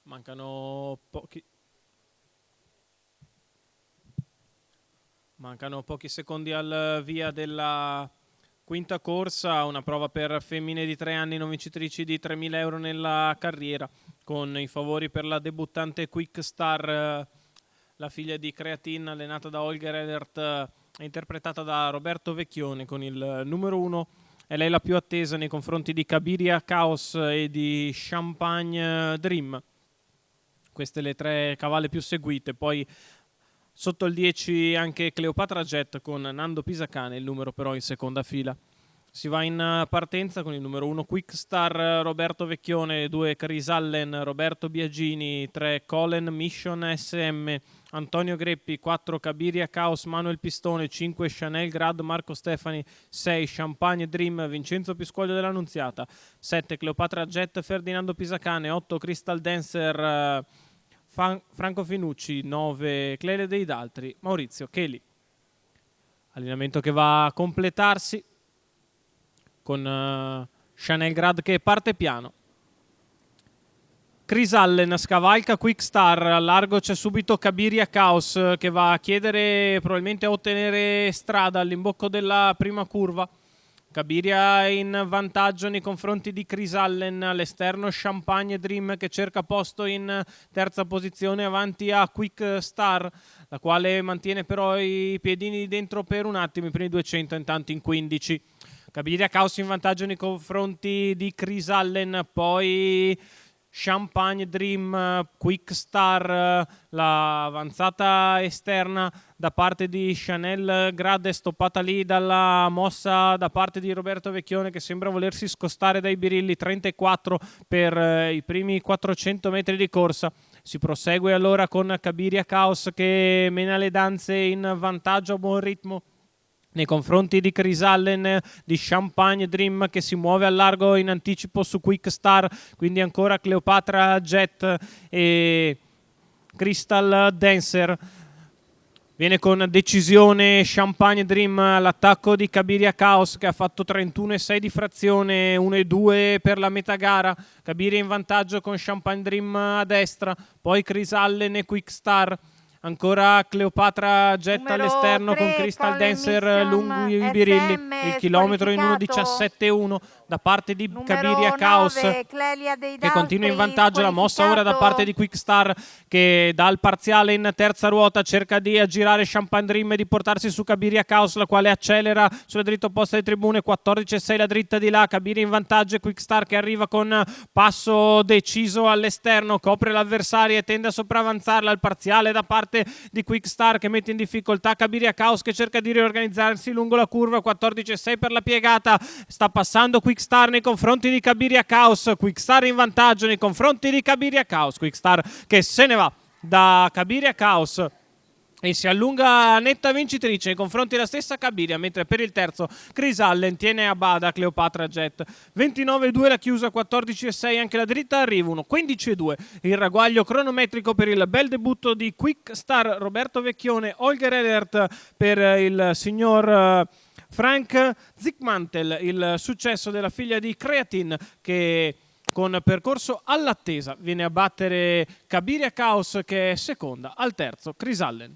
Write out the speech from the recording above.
Mancano pochi secondi al via della quinta corsa, una prova per femmine di 3 anni non vincitrici di 3.000 euro nella carriera, con i favori per la debuttante Quick Star, la figlia di Creatin, allenata da Holger Ehlert, interpretata da Roberto Vecchione, con il numero 1. È lei la più attesa nei confronti di Cabiria Chaos e di Champagne Dream. Queste le 3 cavalle più seguite. Poi sotto il 10 anche Cleopatra Jet con Nando Pisacane, il numero però in seconda fila. Si va in partenza con il numero 1 Quick Star Roberto Vecchione, 2 Chris Allen, Roberto Biagini, 3 Colin Mission SM, Antonio Greppi, 4 Cabiria Chaos Manuel Pistone, 5 Chanel Grad Marco Stefani, 6 Champagne Dream Vincenzo Pisquaglio dell'Annunziata, 7 Cleopatra Jet Ferdinando Pisacane, 8 Crystal Dancer Franco Finucci, 9 Clele dei Daltri, Maurizio Cheli. Allenamento che va a completarsi con Chanel Grad che parte piano. Chris Allen scavalca Quick Star, a largo c'è subito Cabiria Chaos che va a chiedere probabilmente a ottenere strada all'imbocco della prima curva. Cabiria in vantaggio nei confronti di Chris Allen, all'esterno Champagne Dream che cerca posto in terza posizione avanti a Quick Star, la quale mantiene però i piedini dentro per un attimo, i primi 200 intanto in 15. Cabiria Chaos in vantaggio nei confronti di Chris Allen, poi Champagne Dream, Quick Star, l'avanzata esterna da parte di Chanel Grad è stoppata lì dalla mossa da parte di Roberto Vecchione che sembra volersi scostare dai birilli. 34 per i primi 400 metri di corsa. Si prosegue allora con Cabiria Chaos che mena le danze in vantaggio a buon ritmo nei confronti di Chris Allen, di Champagne Dream che si muove al largo in anticipo su Quick Star, quindi ancora Cleopatra Jet e Crystal Dancer. Viene con decisione Champagne Dream all'attacco di Cabiria Chaos che ha fatto 31,6 di frazione, 1,2 per la metà gara. Cabiria in vantaggio con Champagne Dream a destra, poi Chris Allen e Quick Star. Ancora Cleopatra Jet all'esterno con Crystal Dancer lungo i birilli, il chilometro in 1:17,1 da parte di Cabiria Chaos che continua in vantaggio. La mossa ora da parte di Quick Star che dal parziale in terza ruota cerca di aggirare Champagne Dream e di portarsi su Cabiria Chaos, la quale accelera sulla dritta opposta alle tribune. 14,6 la dritta di là, Cabiria in vantaggio e Quick Star che arriva con passo deciso all'esterno, copre l'avversaria e tende a sopravanzarla. Al parziale da parte di Quick Star che mette in difficoltà Cabiria Chaos che cerca di riorganizzarsi lungo la curva. 14,6 per la piegata, sta passando Quick Star nei confronti di Cabiria Chaos. Quick Star in vantaggio nei confronti di Cabiria Chaos. Quick Star che se ne va da Cabiria Chaos e si allunga netta vincitrice nei confronti della stessa Cabiria, mentre per il terzo Chris Allen tiene a bada Cleopatra Jet. 29,2 la chiusa, 14,6 anche la dritta arrivo, 15,2 il ragguaglio cronometrico per il bel debutto di Quick Star Roberto Vecchione, Holger Ehlert per il signor Frank Zickmantel, il successo della figlia di Creatin che con percorso all'attesa viene a battere Cabiria Chaos che è seconda, al terzo Chris Allen.